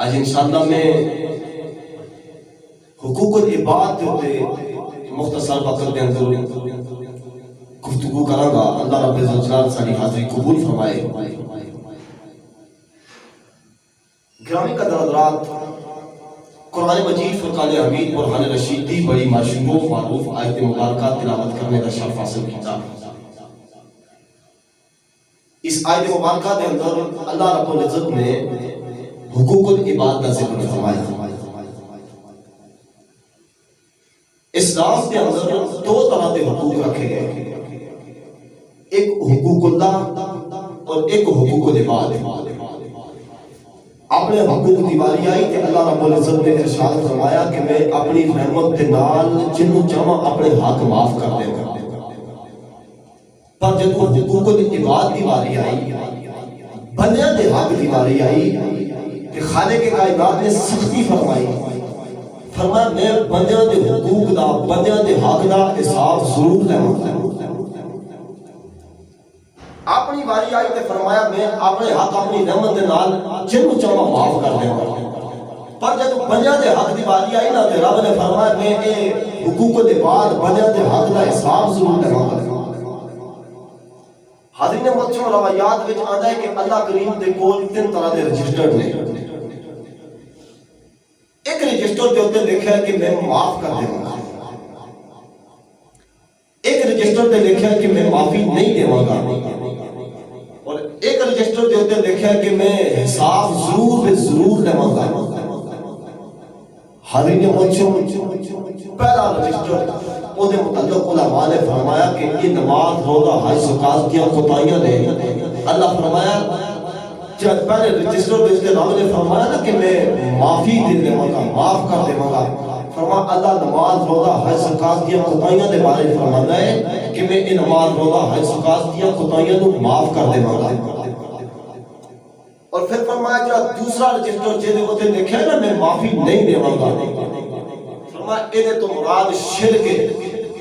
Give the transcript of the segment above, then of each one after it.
آج انشاءاللہ میں حقوق العباد کے ہوتے مختصر وقت کے اندر گفتگو کروں گا۔ اللہ رب الجلال ساری حاضری قبول فرمائے۔ گرامی قدر حضرات، قرآن مجید فرقان حمید برہان رشید دی بڑی مشہور و معروف آیت مبارکہ تلاوت کرنے کا شرف حاصل کیا۔ اس آیت مبارکہ کے اندر اللہ رب العزت نے حقوق العباد کا ذکر فرمایا۔ اسلام کے اندر دو طرح کے حقوق رکھے گئے، ایک حقوق اللہ اور ایک حقوق العباد۔ اپنے حقوق کی باری آئی کہ اللہ رب العزت نے ارشاد فرمایا کہ میں اپنی رحمت کے نال جنوں چاہواں اپنے حق معاف کر دے گا۔ پر جب حقوق العباد کی باری آئی، بندیاں دے حق کی باری آئی کہ خالق کائنات نے سختی فرمائی، فرمایا میں بندیاں دے حقوق دا، بندیاں دے حق دا حساب ضرور لیواں گا۔ اپنی باری آئی تے فرمایا میں اپنے حق اپنی رحمت دے نال جنوں چاہواں معاف کر دے گا۔ پر جب بندیاں دے حق دی باری آئی نا تے رب نے فرمایا میں اے حقوق العباد بندیاں دے حق دا حساب ضرور لیواں گا۔ حاضرین محترم، روایات وچ آندا ہے کہ اللہ کریم دے کول تین طرح دے رجسٹر نے۔ ایک رجسٹر دے اوتے لکھیا ہے کہ میں معاف کر دیواں گا، ایک رجسٹر تے لکھیا ہے کہ میں معافی نہیں دیواں گا، اور ایک رجسٹر دے اوتے لکھیا ہے کہ میں حساب ضرور بے ضرور لیواں گا۔ حاضرین محترم، پہلا رجسٹر او دے متعلق علماء نے فرمایا کہ یہ نماز، روزہ، حج، زکات کی کوتاہیاں نے۔ اللہ فرمایا جب پہلے رجسٹر پہ اس کے رب نے فرمایا نا کہ میں معافی دے دے گا، معاف کر دے گا، فرمایا اللہ نماز، روزہ، حج، زکات کی کوتاہیاں دے بارے فرماتا ہے کہ میں ان نماز، روزہ، حج، زکات کی کوتاہیاں کو معاف کر دے گا۔ اور پھر فرمایا جو دوسرا رجسٹر جے اوتے لکھیا ہے نا میں معافی نہیں دیواں گا، فرمایا اے تو مراد شرک ہے۔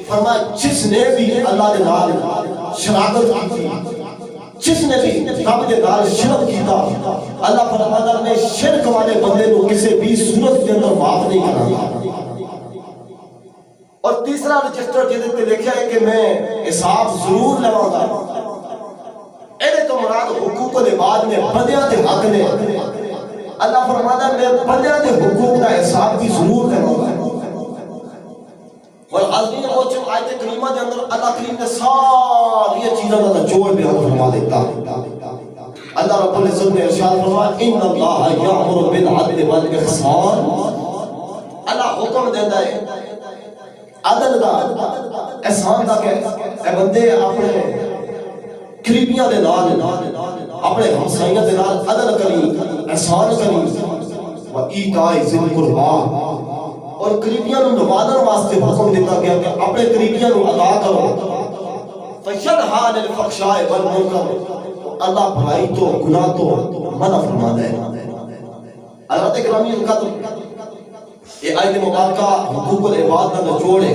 فرمایا جس نے بھی اللہ دے نال شراکت کی، جس نے بھی رب دے نال شرک کیتا، اللہ فرماتا ہے میں شرک والے بندے کو کسی بھی صورت کے اندر معاف نہیں کراں گا۔ اور تیسرا رجسٹر جے تے لکھیا ہے کہ میں حساب ضرور لواں گا، اے تو مراد حقوق العباد نے، بندیاں دے حق نے۔ اللہ فرماتا ہے میں بندیاں دے حقوق کا حساب بھی ضرور لواں گا۔ اور حاضرین محترم، آیت کریمہ کے اندر اللہ کریم نے ساری چیزوں کا نچوڑ بیان فرما دیتا۔ اللہ رب العزت نے ارشاد فرمایا ان اللہ یامر بالعدل والاحسان، اللہ حکم دیتا ہے عدل دا، احسان دا کہ اے بندے اپنے قریبیاں دے نال، اپنے ہمسائیاں دے نال عدل کری، احسان کری، وایتاء ذی القربی، اور قریبیاں نو نوازن واسطے حکم دیتا گیا کہ اپنے قریبیاں نو عطا کرو۔ فینہی عن الفحشاء والمنکر، اللہ برائی تو گناہ تو منع فرماتا ہے۔ حضرات گرامی القدر، یہ آیت مبارکہ حقوق العباد کا نچوڑ ہے۔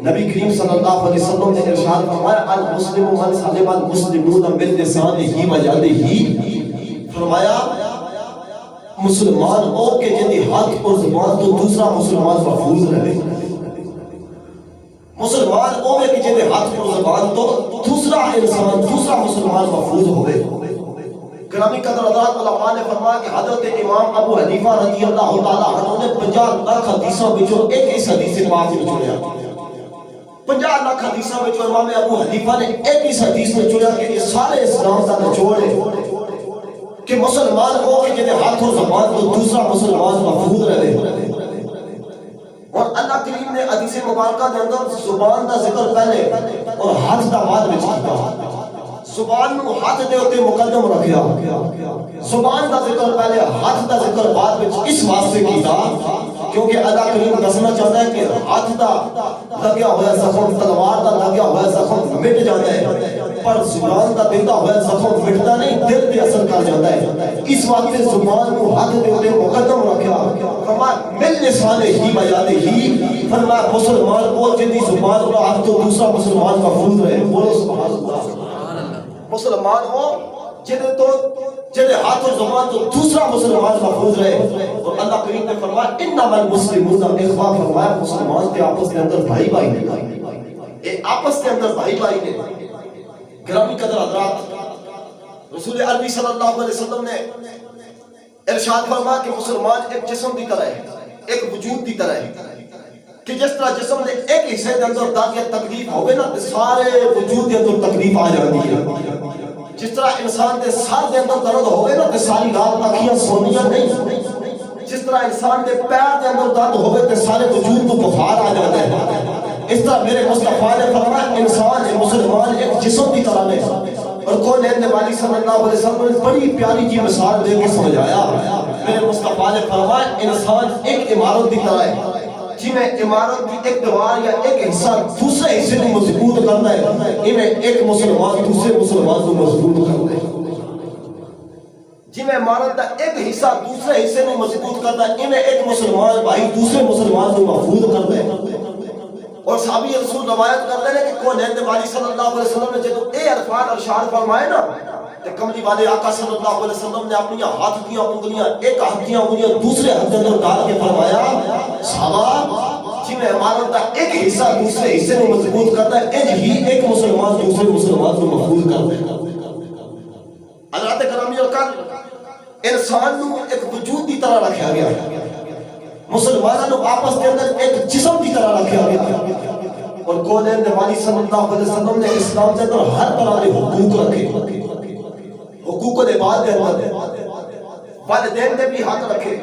نبی کریم صلی اللہ علیہ وسلم نے ارشاد فرمایا المسلم من سلم المسلمون من لسانہ ویدہ، فرمایا مسلمان او کہ جن ہاتھ اور زبان تو دوسرا مسلمان محفوظ رہے، مسلمان او کہ جن ہاتھ اور زبان تو دوسرا انسان، دوسرا مسلمان محفوظ ہوئے۔ گرامی قدر حضرات، علماء نے فرمایا کہ حضرت امام ابو حنیفہ رضی اللہ تعالیٰ عنہ نے 50 لاکھ حدیثوں وچوں ایک اس حدیث پاک کو چنیا۔ 50 لاکھ حدیثوں وچوں امام ابو حنیفہ نے ایک اس حدیث میں چنیا کہ یہ سارے اسلام کا نچوڑ ہے کہ مسلمان ہو کہ جنہیں ہاتھ اور زبان تو دوسرا مسلمان محفوظ رہے۔ اور اللہ کریم نے حدیث مبارکہ کے اندر زبان کا ذکر پہلے اور ہاتھ کا بعد میں کیتا۔ زبان نو ہاتھ دے اوتے مقدم رکھیا، زبان کا ذکر پہلے ہاتھ کا ذکر بعد میں اس واسطے کیتا کیونکہ اللہ کریم دسنا چاہتا ہے کہ ہاتھ دا لگیا ہوا زخم، تلوار دا لگیا ہوا زخم مٹ جاتا ہے، پر زبان دا دیتا ہوا زخم مٹتا نہیں، دل پہ اثر کر جاتا ہے۔ اس واسطے زبان کو ہاتھ دے اوتے مقدم رکھیا۔ فرمایا من لسانہ ویدہ، فرمایا مسلمان وہ جن دی زبان اور ہاتھ تو دوسرا مسلمان محفوظ رہے۔ بولو سبحان اللہ۔ مسلمان ہو جنہیں ہاتھ اور زبان تو دوسرا مسلمان محفوظ رہے. اور اللہ کریم نے فرمایا انما المسلمون اخوہ، فرمایا مسلمان کے آپس کے اندر بھائی بھائی نے، آپس کے اندر بھائی بھائی نے. گرامی قدر حضرات، رسول عربی صلی اللہ علیہ وسلم نے ارشاد فرمایا کہ مسلمان ایک جسم کی طرح ہے، ایک وجود کی طرح ہے، کہ جس طرح جسم نے ایک حصے کے اندر درد یا تکلیف ہوگی نا، سارے وجود کے اندر تکلیف آ جاتی ہے. جس طرح انسان کے سر کے اندر درد ہوگی نا، ساری رات اکھیاں سونیاں نہیں. جس طرح انسان کے پیر کے اندر درد ہوگی تو سارے وجود کو بخار آ جاتا ہے. اس طرح میرے مصطفیٰ نے فرمایا انسان مسلمان ایک جسم کی طرح ہے. اور کونین والی صلی اللہ علیہ وسلم نے بڑی پیاری جی مثال دے کے سمجھایا. میرے مصطفیٰ نے فرمایا انسان ایک عمارت کی طرح ہے، جی میں عمارت کی ایک دیوار یا ایک حصہ دوسرے حصے کو مضبوط کرنا ہے، میں ایک مسلمان دوسرے مسلمان کو مضبوط کرنا ہے. جی میں عمارت کا ایک حصہ دوسرے حصے کو مضبوط کرنا ہے، میں ایک مسلمان بھائی دوسرے مسلمان کو محفوظ کرنا ہے. اور صحابی رسول روایت کرتے ہیں کہ کونین والی صلی اللہ علیہ وسلم نے جب اے عرفان ارشاد فرمائے نا، کہ کملی والے آقا صلی اللہ علیہ وسلم نے اپنی ہاتھ کی انگلیاں، ایک ہاتھ کی انگلیاں دوسرے ہاتھ کے اندر ڈال کے فرمایا صحابہ جی میں عمارت کا ایک حصہ دوسرے حصے کو مضبوط کرتا ہے، ہی ایک مسلمان دوسرے مسلمان کو محفوظ کرتا ہے. حضرات گرامی اور انسان کو ایک وجود کی طرح رکھا گیا، مسلمانوں کو آپس کے اندر ایک جسم کی طرح رکھا گیا. اور کونین والی صلی اللہ علیہ وسلم نے اسلام کے اندر ہر طرح کے حقوق رکھے. حقوق العباد کے اندر والدین نے بھی حق رکھے،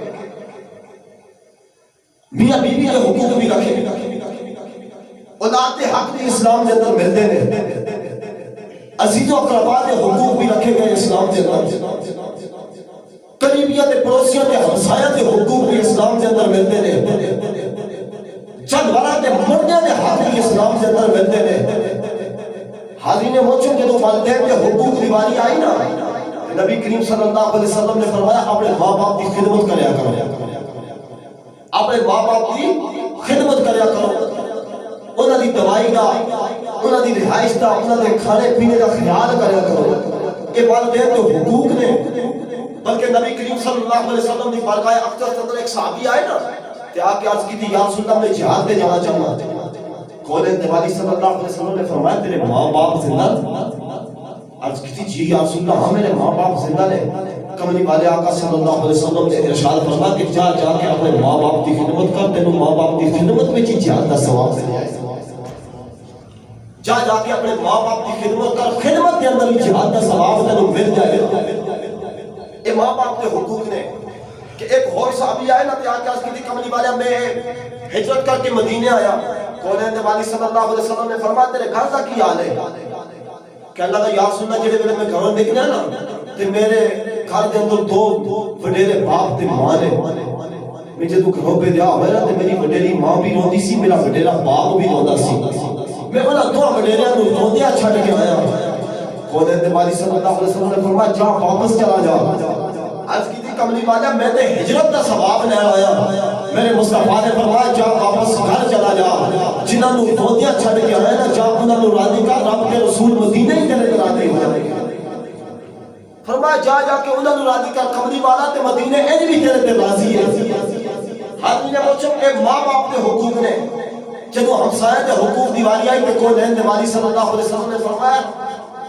میاں بیوی کے حقوق بھی رکھے، اولاد کے حق بھی اسلام کے اندر ملتے ہیں، عزیز و اقربا کے حقوق بھی رکھے گئے اسلام کے اندر، قریبیت پڑوسیوں کے ہمسایہ کے حقوق بھی اسلام کے اندر ملتے ہیں، جانوروں کے مرنے کے حق بھی اسلام کے اندر ملتے ہیں. حاضرین موچوں کے دو والدین کے حقوق کی باری آئی نا، نبی کریم صلی اللہ علیہ وسلم نے فرمایا اپنے ماں باپ کی خدمت کریا کرو، اپنے ماں باپ کی خدمت کریا کرو، انہاں دی دوائی دا، انہاں دی رہائش دا، انہاں دے کھانے پینے کا خیال کریا کرو. یہ والدین کے حقوق نے. بلکہ نبی کریم صلی اللہ علیہ وسلم کی بارگاہ اقدس کے اندر ایک صحابی آئے نا، کہ آ کے عرض کی تھی یا رسول اللہ میں جہاد پہ جانا چاہوں. کونین والی صلی اللہ علیہ وسلم نے فرمایا تیرے ماں باپ زندہ؟ عرض کی تھی جی یا رسول اللہ ہاں میرے ماں باپ زندہ نے. کملی والے آقا صلی اللہ علیہ وسلم نے ارشاد فرمایا کہ جا کے اپنے ماں باپ کی خدمت کر، تینوں ماں باپ کی خدمت میں جہاد کا ثواب مل جائے. جا کے اپنے ماں باپ کی خدمت کر، خدمت کے اندر بھی جہاد کا ثواب تینوں مل جائے. یہ ماں باپ کے حقوق نے. کہ ایک اور صحابی آئے نا، کہ آج کی تھی کملی والے میں ہجرت کر کے مدینے آیا. کونین والی صلی اللہ علیہ وسلم نے فرمایا تیرے گھر کا کی حال ہے؟ کہنے لگا یا رسول اللہ جڑے میں گھروں نکلیا نا تے میرے گھر دے اندر دو وڈیرے باپ تے ماں نے. میں جدوں گھروں پہ گیا ہوئے نا تے میری وڈیری ماں بھی روندی سی، میرا وڈیرا باپ بھی روندا سی. میں انہاں دو وڈیریاں نوں روندیاں چھڈ کے آیا. کونین والی صلی اللہ علیہ وسلم نے فرمایا جا واپس چلا جا. عرض کی تھی کملی والا میں نے ہجرت کا ثواب لے آیا. میرے مصطفیٰ نے فرمایا جا واپس گھر چلا جا، جنہاں نوں روندیاں چھڈ کے آیا نا جا انہاں نوں راضی کر، رب کے رسول مدینے ہی تیرے راضی ہو جائے. فرمایا جا کے انہاں نوں راضی کر، کملی والا تے مدینے انج بھی تیرے تے راضی ہے. حاضرین موچوں اے ماں باپ کے حقوق نے. جدوں ہمسایہ کے حقوق دی واری آئی تے کونین والی صلی اللہ علیہ وسلم نے فرمایا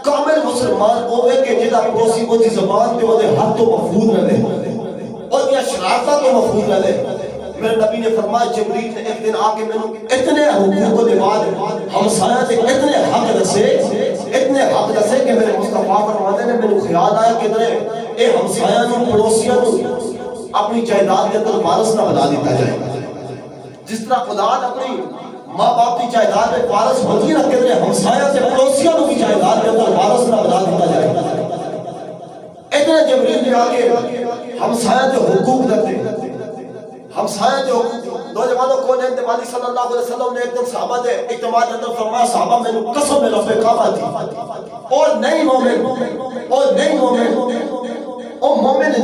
کامل مسلمان ہوئے کہ جدا پڑوسی کو دی زبان تے وہ دے حق تو محفوظ رہے اور دیا شرارتہ تو محفوظ رہے. میرے نبی نے فرمایا جبریل نے ایک دن آکے میں اتنے حقوق دے بعد ہمسایہ تے اتنے حق دسے کہ میرے مصطفیٰ فرماتے نے میں خیال آیا کہ اے ہمسایہ نوں پڑوسیاں نوں اپنی جائیداد کے اندر وارث نہ بنا دیتا جائے. جس طرح اولاد اپنی ماں باپ کی جائیداد میں وارث ہوتی نہ کہ ہمسایہ سے پڑوسیوں کی جائیداد کے اندر وارث نہ بنا دیتا جائے. اتنے جبریل نے آگے ہمسایہ کے حقوق دیتے. ہمسایہ کے حقوق نوجوانوں کونین والی صلی اللہ علیہ وسلم نے ایک دن صحابہ دے اجتماع کے اندر فرمایا صحابہ میں نے قسم میں رب کعبہ تھی اور نہیں مومن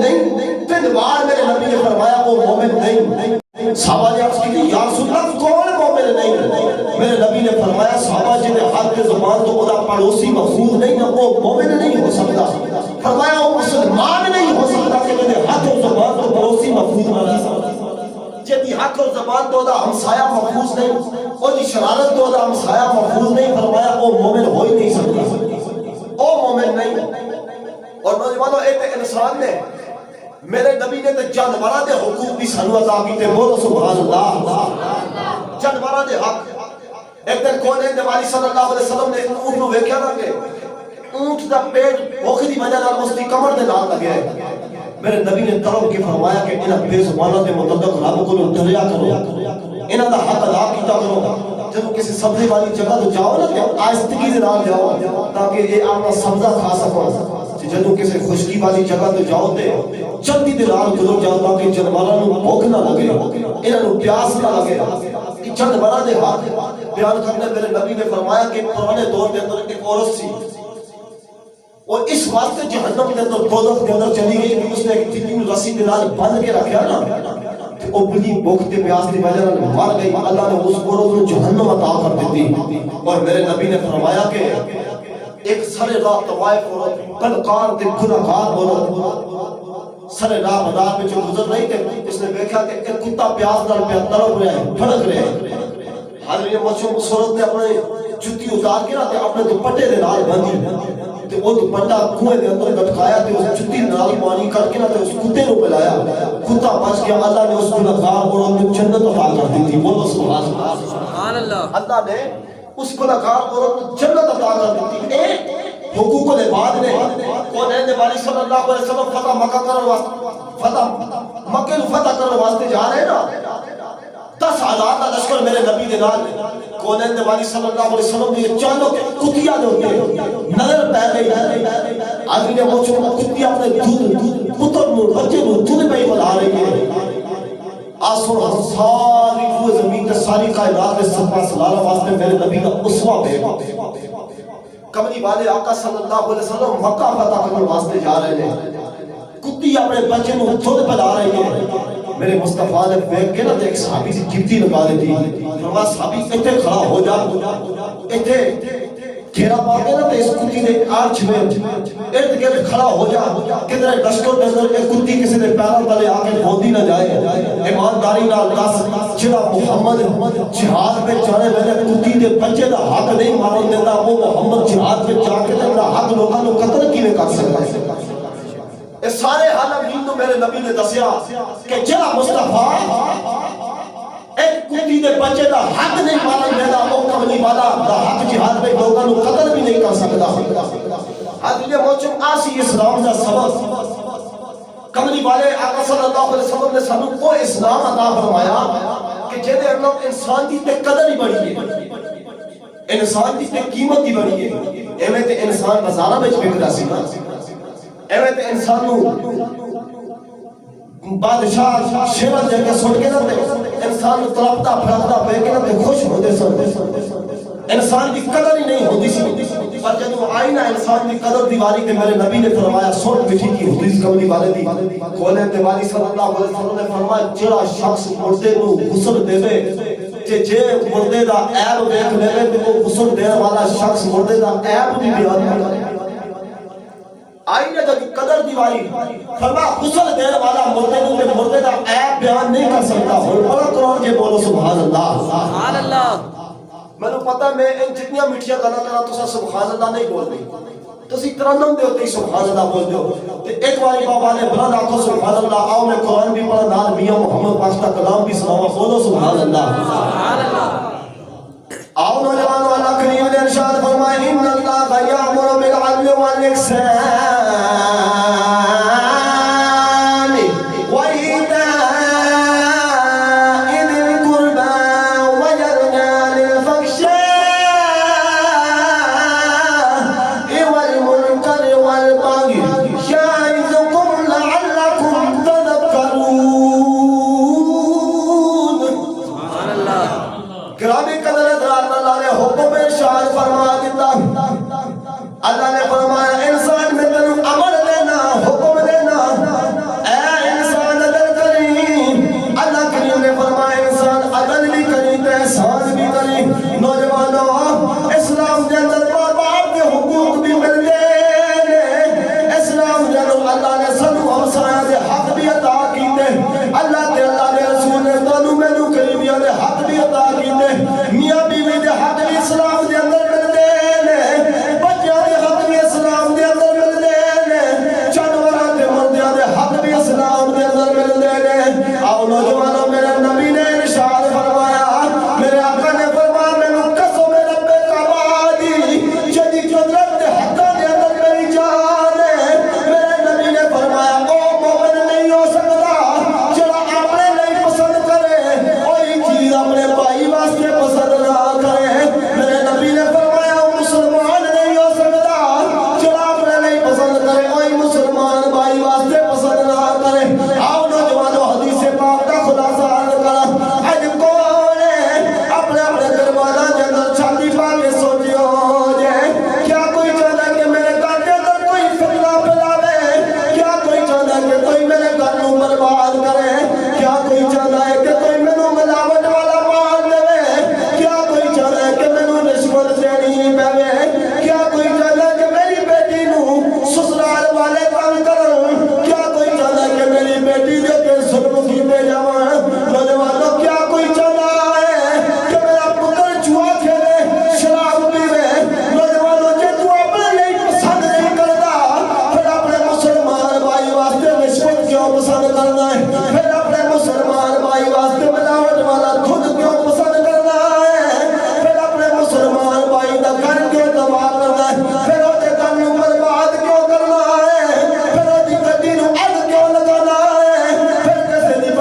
نہیں پھر بار میرے نبی نے فرمایا وہ مومن نہیں. صحابہ نے عرض کی یا رسول اللہ کون مومن نہیں؟ میرے نبی نے فرمایا صحابہ جنہیں حق کے زبان تو خدا پڑوسی محفوظ نہیں نہ وہ مومن نہیں ہو سکتا. فرمایا محفوظ نہ رہا جدی حق اور زبان تو دا ہمسایہ محفوظ نہیں اور دی شرارت تو دا ہمسایہ محفوظ نہیں فرمایا او مومن ہو ہی نہیں سکتا او مومن نہیں اور نوجوانوں ایک انسان نے میرے نبی نے تے جانوراں دے حقوق بھی سانو عطا کیتے بولو سبحان اللہ جانوراں دے حق ایک دن کونین دے والی صلی اللہ علیہ وسلم نے اونٹ نو ویکھیا نا کہ اونٹ دا پیٹ بھوک دی وجہ نال اس دی کمر دے نال لگیا ہے میرے نبی نے طلب کے فرمایا کہ انہاں بے زباناں دے متعلق رب کو ڈریا کرو انہاں دا حق ادا کیتا کرو جب کسی سبزی والی جگہ تو جاؤ نا کہ آہستگی سے نال جاؤ تاکہ یہ اپنا سبزہ کھا سکو جدوں کسی خشکی والی جگہ تو جاؤ تے جلدی دے نال گزر جاؤ تاکہ جانوراں نوں بھوک نہ لگے انہاں نوں پیاس نہ لگے جانوراں دے حق بیان کرنے میرے نبی نے فرمایا کہ پرانے دور کے اندر ایک عورت سی اور اس واسطے جہنم کے اندر دوزخ کے اندر چلی گئی کہ اس نے ایک تین رسی کے نال بند کے رکھا نا کہ وہ بڑی بھوک تے پیاس کی وجہ سے مر گئی اللہ نے اس عورت کو جہنم عطا کر دی اور میرے نبی نے فرمایا کہ ایک سرے راہ طوائف عورت بدکار تے گناہگار عورت سرے راہ بازار میں جو گزر رہی تھی اس نے دیکھا کہ ایک کتا پیاس نال پیا تڑپ رہا ہے پھڑک رہا ہے حضرت مچھو اس عورت نے اپنے جُتی اتار کے نا تے اپنے دوپٹے دے نال باندھی تے وہ دوپٹا کنویں دے اندر لٹکایا تے اس جُتی نال پانی کر کے نا تے اس کتے نوں پلایا کتا بچ گیا اللہ نے اس کو گناہگار عورت کو جنت عطا کر دی تھی بولو سبحان اللہ اللہ نے اس گناہگار عورت کو جنت عطا کر دی تھی ایک حقوق العباد نے کونین والی صلی اللہ علیہ وسلم فتح مکہ کرنے واسطے مکہ کو فتح کرنے واسطے جا رہے ہیں نا 10,000 کا لشکر میرے نبی دے نال کونین والی صلی اللہ علیہ وسلم نے چاندوں کے کتیا دے ہوتے نظر پہ گئی آدمی نے مجھے کتیا اپنے دودھ پتر نو بچے نو دودھ پہ ہی بلا رہی ہے آسمان ساری روح زمین کے ساری کائنات کے صدقہ سلالہ واسطے میرے نبی کا اسوہ بے کمری والے آقا صلی اللہ علیہ وسلم مکہ فتح کرنے واسطے جا رہے ہیں کتی اپنے بچے نو دودھ پلا رہی ہے میرے مصطفیٰ نے بیٹھ کے نا تے ایک صحابی سے گھٹی لگا دیتی فرمایا صحابی اتنے کھڑا ہو جا اتنے گھیرا پا کے نا تے اس کتی دے آرچ میں ارد گرد کھڑا ہو جا کدھر لشکر دے اندر ایک کتی کسی دے پیروں تلے آ کے بوندی نہ جائے ایمانداری نال دس جڑا محمد جہاد پہ جانے والے کتی دے بچے دا حق نہیں مانن دیندا وہ محمد جہاد پہ جا کے تے حق لوکاں نوں قتل کیویں کر سکدا ہے اس سارے عالمین تو میرے نبی نے دسیا کہ جڑا مصطفیٰ ایک کتی دے بچے دا حق نہیں مانن دیندا او کملی والا دا حق جہاد پہ لوکاں نوں قتل بھی نہیں کر سکدا حضرت موچم آسی اسلام دا سبب کملی والے آقا صلی اللہ علیہ وسلم نے سانو کو اسلام عطا فرمایا کہ جے اندر انسان دی تے قدر ہی بڑی ہے انسان دی تے قیمت ہی بڑی ہے ایویں تے انسان بازاراں وچ وکدا سی نا ایویں تے انسانوں بادشاہ شیران جے کے سن کے نہ انسان تڑپتا پھڑکتا پہ کے نہ خوش ہوندے سن انسان دی قدر ہی نہیں ہوندی سی پر جب آئی نا انسان دی قدر دیواری تے میرے نبی نے فرمایا سن مٹھی کی حدیث کملی والے دی کولے تے والی صلی اللہ علیہ وسلم نے فرمایا جڑا شخص مردے نو غسل دے جے مردے دا عیب دیکھ لے تے وہ غسل دینے والا شخص مردے دا عیب بھی بیان کرے آئینے جب قدر دیواری فرما غسل دینے والا مردے نو تے مردے دا عیب بیان نہیں کر سکتا اور بڑا قرآن کے بولو سبحان اللہ سبحان اللہ میں نے پتا میں ان جتنیاں مٹھیاں گلا کرا تو سبحان اللہ نہیں بول رہی تو اسی ترنم دے ہوتے ہی سبحان اللہ بول دو ایک باری بابا نے بلند آنکھوں سبحان اللہ آؤ میں قرآن بھی پڑھا نال میاں محمد پاشتہ کلام بھی سناوا بولو سبحان اللہ سبحان اللہ آؤ نوجوانوں اللہ کریم نے ارشاد فرمائے ان اللہ یامر بالعدل والاحسان اللہ نے فرمایا انسان میں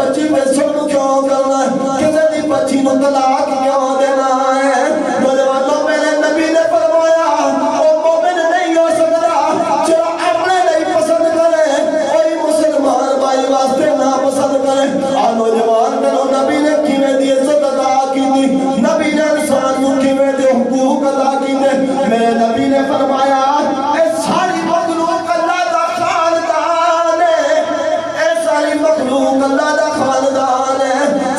بچی پہ ظلم کیوں کرنا ہے؟ کسی دی بچی نو طلاق کیوں دینا ہے؟ نوجوانوں میرے نبی نے فرمایا وہ مومن نہیں ہو سکتا جو اپنے نہیں پسند کرے کوئی مسلمان بھائی واسطے نہ پسند کرے. آ نوجوان تینو نبی نے کیویں دی عزت ادا کیتی، نبی نے انسان کو کیویں دے حقوق ادا کیتے. میرے نبی نے فرمایا اے ساری مخلوق اللہ دا خاندان ہے، اے ساری مخلوق اللہ دا خاندان ہے.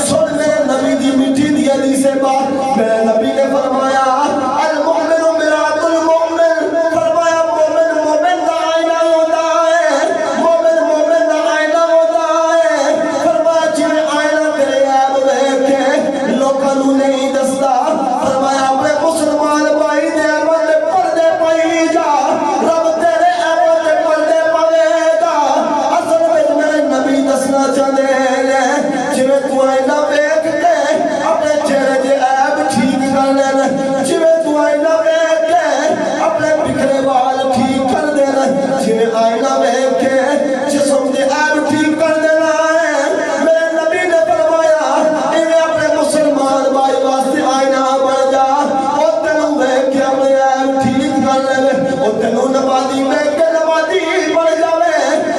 سن میرے نبی دی میٹھی دی حدیث بات. میرے نبی نے فرمایا المؤمن مرآت المؤمن، فرمایا مومن مومن دا آئینہ ہوتا ہے، مومن مومن دا آئینہ ہوتا ہے. فرمایا جویں آئینہ تیرے عیب دیکھ کے لوکاں نوں نہیں دسدا، فرمایا اپنے مسلمان بھائی دے عیباں تے پردے پائی جا، رب تیرے عیباں تے پردے پاوے گا. اصل وچ میرے نبی دسنا چاہندے نے جویں تو آئینہ ویکھ کے اپنے چہرے دے عیب ٹھیک کر لینا، جویں تو آئینہ ویکھ کے اپنے بکھرے وال ٹھیک کر دینا، جویں آئینہ ویکھ کے جسم دے عیب ٹھیک کر دینا ہے. میرے نبی نے فرمایا ایویں اپنے مسلمان بھائی واسطے آئینہ بن جا. او تینوں ویکھ کے اپنے عیب ٹھیک کر لے، او تینوں نمازی ویکھ کے نمازی بن جاوے،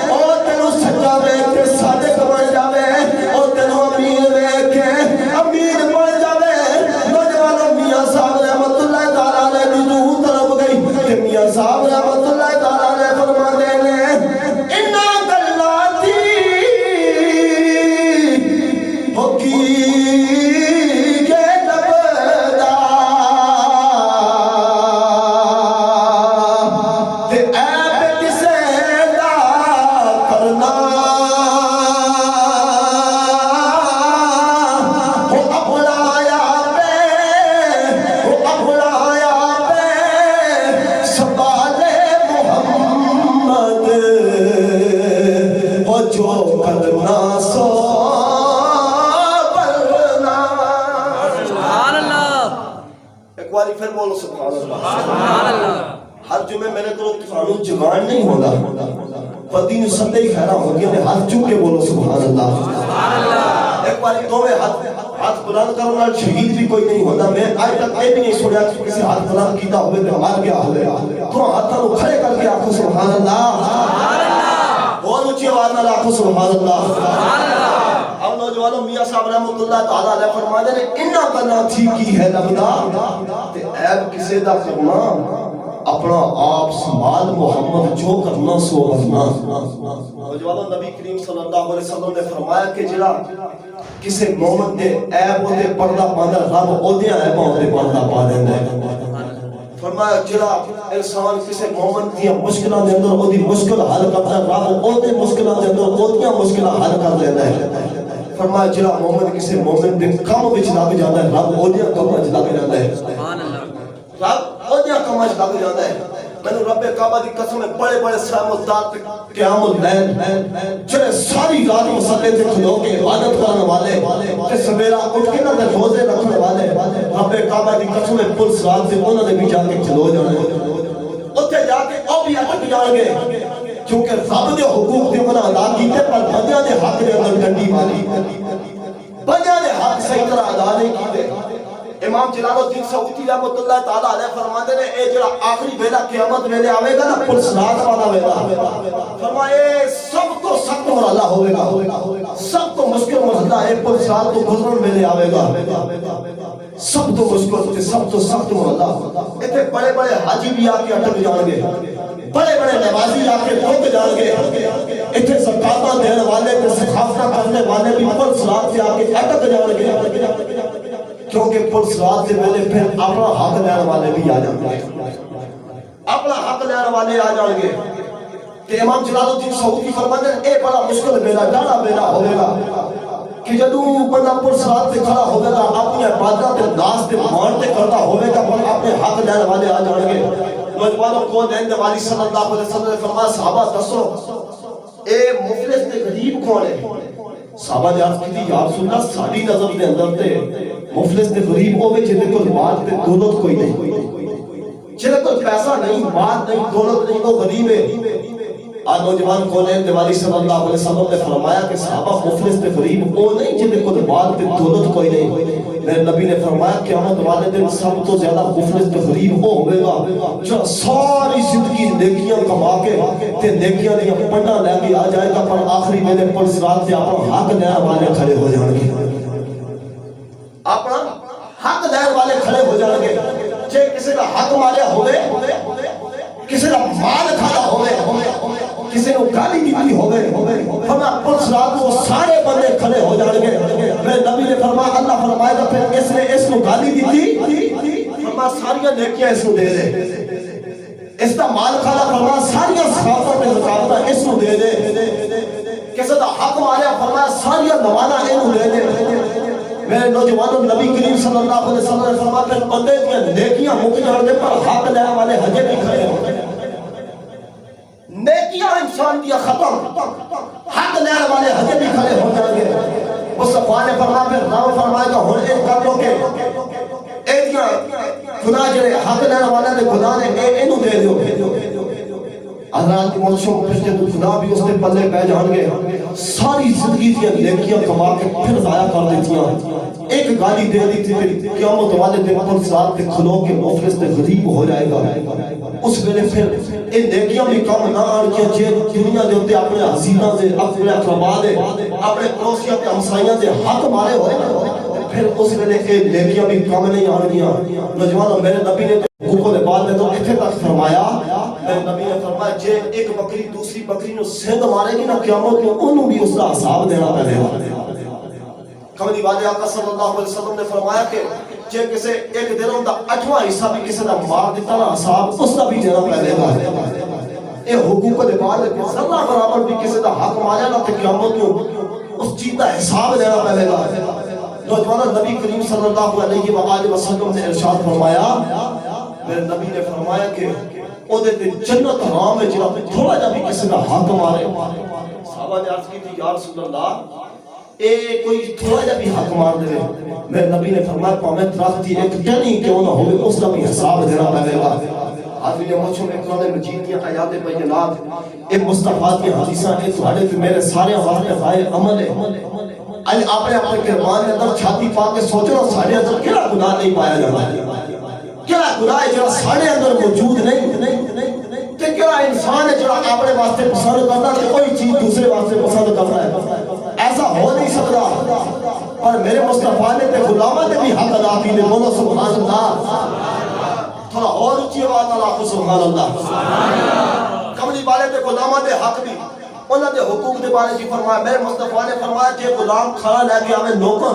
او تینوں سچا ویکھ کے صادق بن جاوے، او تینوں امین ویکھ کے امین بن جاوے. نوجوانوں میاں صاحب رحمت اللہ تعالیٰ علیہ دی روح طرف گئی کہ میاں صاحب رحمت اللہ تعالیٰ علیہ فرماتے ہیں اِنَّا گَلَّاتِي ہوکی کے لبدا تے عیب کسے دا کرنا وہ اپنایا پہ سبالے محمد وہ جو کرنا سو برنا. سبحان اللہ، ایک باری پھر بولو سبحان اللہ. سبحان اللہ. ہر جمعے میرے کو تسانو جگان نہیں ہوتا، پتی نے سندے ہی خیرہ ہو گیا، ہاتھ چک کے بولو سبحان اللہ. سبحان اللہ. ایک باری دو میں ہاتھ بلند کرنا شہید بھی کوئی نہیں ہوتا. میں آج تک یہ بھی نہیں سنیا کہ کسی ہاتھ بلند کیتا ہوئے تو مار گیا ہوئے. تو ہاتھاں کو کھڑے کر کے آنکھوں سبحان اللہ. سبحان اللہ. بہت اونچی آواز نال آنکھوں سبحان اللہ. سبحان اللہ. اب نوجوانوں میاں صاحب رحمت اللہ تعالیٰ علیہ فرماتے ہیں انہاں کرنا تھی کی ہے لبدا تے عیب کسے دا کرنا اپنا آپ سنبھال محمد جو کرنا سو کرنا. نوجوانوں نبی کریم صلی اللہ علیہ وسلم نے فرمایا کہ جڑا کسے مومن دے عیب تے پردہ پاندا رب اودیاں عیباں تے پردہ پا دیندا ہے. فرمایا جڑا انسان کسے مومن دی مشکلاں دے اندر اودی مشکل حل کرتا ہے رب اودے مشکلاں دے اندر اودیاں مشکلاں حل کر دیندا ہے. فرمایا جڑا مومن کسے مومن دے کم وچ لگ جاندا ہے رب اودیاں کماں وچ لگ جاندا ہے. سبحان اللہ. رب اودیاں کماں وچ لگ جاندا ہے. میں رب کعبہ دی قسم ہے بڑے بڑے صیام الذات قیام اللیل جڑے ساری رات مصلے تے کھلو کے عبادت کرنے والے تے سویرا اٹھ کے نہ روزے رکھنے والے رب کعبہ دی قسم ہے پل صراط تے انہاں نے بھی جا کے کھلو جانا اوتھے جا کے او بھی اٹک جان گے کیونکہ رب دے حقوق تے انہاں ادا کیتے پر بندیاں دے حق دے اندر ڈنڈی ماری بندیاں دے حق صحیح طرح ادا نہیں کیتے. امام جلال الدین سعودی رحمت اللہ تعالیٰ علیہ فرماتے ہیں اے جڑا آخری ویلا قیامت ویلے آوے گا نا پل صراط والا ویلا فرمائے سب تو سخت مرحلہ ہوئے گا سب تو مشکل مرحلہ ہے پل صراط تو گزرن ویلے آوے گا سب تو مشکل تے سب تو سخت مرحلہ. ایتھے بڑے بڑے حاجی بھی آ کے اٹک جان گے بڑے بڑے نمازی آ کے رک جان گے ایتھے زکاتاں دینے والے تے سخاوتاں کرنے والے بھی پل صراط سے آ کے اٹک جان گے کیونکہ پل صراط سے پہلے پھر اپنا حق لینے والے بھی آ جائیں گے اپنا حق لینے والے آ جائیں گے. کہ امام جلال الدین سعودی فرماتے ہیں اے بڑا مشکل بیلا ڈاڑا بیلا ہوئے گا کہ جدو بندہ پل صراط سے کھڑا ہوئے گا اپنی عبادت تے ناز تے مانتے کرتا ہوئے گا پر اپنے حق لینے والے آ جائیں گے. نوجوانوں کو دین والی صلی اللہ علیہ وسلم نے فرمایا صحابہ دسو اے مفلس تے غریب کون ہے؟ صحابہ نے عرض کی تھی یا رسول اللہ ساری نظر دے اندر تے مفلس تے غریب ہوئے جنہیں کوئی مال تے دولت کوئی نہیں جنہیں کوئی پیسہ نہیں مال نہیں دولت نہیں وہ غریب ہے. آج نوجوان کونین دیوالی صلی اللہ علیہ وسلم نے فرمایا کہ صحابہ مفلس تے غریب وہ نہیں جن کو مال تے دولت کوئی نہیں. میرے نبی نے فرمایا قیامت والے دن سب تو زیادہ مفلس تے غریب وہ ہوئے گا جو ساری زندگی نیکیاں کما کے تے نیکیاں دی پنڈا لے کے آ جائے گا پر آخری ویلے پولیس رات تے اپنا حق لینے والے کھڑے ہو جان گے. اپنا حق لینے والے کھڑے ہو جان گے. جے کسی کا حق ماریا ہوئے کسی کا مال کھانا ہوئے کسی کو گالی دیتی ہوئے ہمیں پولیس رات وہ سارے بندے کھڑے ہو جان گے. میرے نبی نے فرمایا اللہ فرمائے گا پھر اس نے اس کو گالی دیتی فرمایا ساریاں نیکیاں اس کو دے دے. اس کا مال کھانا فرمایا ساریاں ثوابوں پہ رکاوٹاں اس کو دے دے. کسی کا حق ماریا فرمایا ساریاں نمازاں اس کو دے دے. میرے نوجوانوں نبی کریم صلی اللہ علیہ وسلم نے فرمایا پھر بندے دیا نیکیاں مک جان دے پر حق لینے والے ہجے بھی کھڑے ہو. نیکیاں انسان دیا ختم حق لینے والے ہجے بھی کھڑے ہو جائیں گے. مصطفیٰ نے فرمایا پھر نام فرمائے گا ہن ایک کر لو کہ اے دیا گناہ جڑے حق لینے والے دے گناہ نے اینو دے دیو. حضرات کی موشوں پھر جب گناہ بھی اس نے پلے پہ جان گے ساری زندگی دیا نیکیاں کما کے پھر ضائع کر دیتیاں. ایک گالی دے دی تھی قیامت والے دن پر ساتھ کے کھلو کے مفلس تے غریب ہو جائے گا. اس ویلے پھر ان نیکیاں بھی کم نہ آن کیا جے دنیا دے ہوتے اپنے حسینہ دے اپنے اقربا دے اپنے پڑوسیاں تے ہمسائیاں دے حق مارے ہوئے پھر اس ویلے اے نیکیاں بھی کم نہیں آن گیا. نوجوانوں میرے نبی نے حقوق دے بعد میں تو اتنے تک فرمایا میرے نبی نے فرمایا جے ایک بکری دوسری بکری نو سند مارے گی نا قیامت میں انہوں بھی اس کا حساب دینا پڑے گا. کملی والے آقا صلی اللہ علیہ وسلم نے فرمایا کہ جے کسے ایک دنوں دا 8واں حصہ بھی کسے دا مار دیتا نا حساب اس کا بھی دینا پڑے گا. اے حقوق دے بعد ذرہ برابر بھی کسے دا حق ماریا نا کہ قیامت میں اس چیز دا حساب دینا پڑے گا. نوجوانوں نبی کریم صلی اللہ علیہ وآلہ وسلم نے ارشاد فرمایا میرے نبی نے فرمایا کہ او دے تے جنت حرام ہے جنہاں پہ تھوڑا جا بھی کسی کا حق مارے. صحابہ نے عرض کی تھی یا رسول اللہ اے کوئی تھوڑا جا بھی حق مار دے. میرے نبی نے فرمایا پاہمیں درختی ایک ٹہنی کیوں نہ ہوئے اس کا بھی حساب دینا پڑے گا. آدمی نے مجھوں میں قرآن مجید کی آیات بینات ایک مصطفیٰ کی حدیثاں ایک تھوڑے پہ میرے سارے واقع غائر عمل ہے. آج آپ نے اپنے کرمان کے اندر چھاتی پا کے سوچو سارے اندر کیا گناہ نہیں پایا جاتا ہے کیا گناہ ہے جو سارے اندر موجود نہیں کہ کیا انسان ہے جو اپنے واسطے پسند کرتا ہے کوئی چیز دوسرے واسطے پسند کرتا ہے. ایسا ہو نہیں سکتا پر میرے مصطفیٰ نے تے غلامہ نے بھی حق ادا کی نے. بولو سبحان اللہ. تھوڑا اور اچھی آواز اللہ کو سبحان اللہ. کملی والے تے غلامہ نے حق بھی انہوں نے حقوق دے بارے کی فرمایا. میرے مصطفیٰ نے فرمایا جے غلام کھانا لے کے آوے نوکر